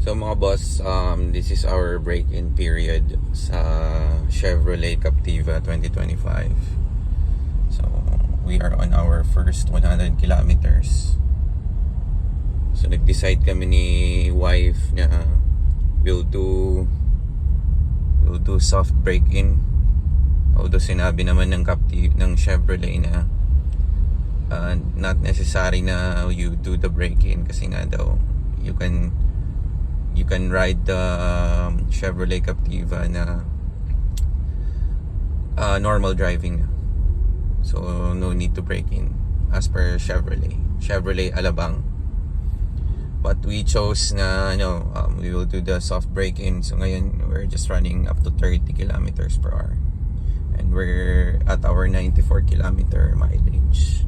So mga boss, this is our break-in period sa Chevrolet Captiva 2025. So we are on our first 100 kilometers. So nag-decide kami ni wife na we'll do soft break-in. Although sinabi naman ng Chevrolet na not necessary na you do the break-in kasi nga daw you can ride the Chevrolet Captiva na normal driving na. So no need to break in as per Chevrolet Alabang. But we chose na we will do the soft break-in. So ngayon we're just running up to 30 kilometers per hour and we're at our 94 kilometer mileage.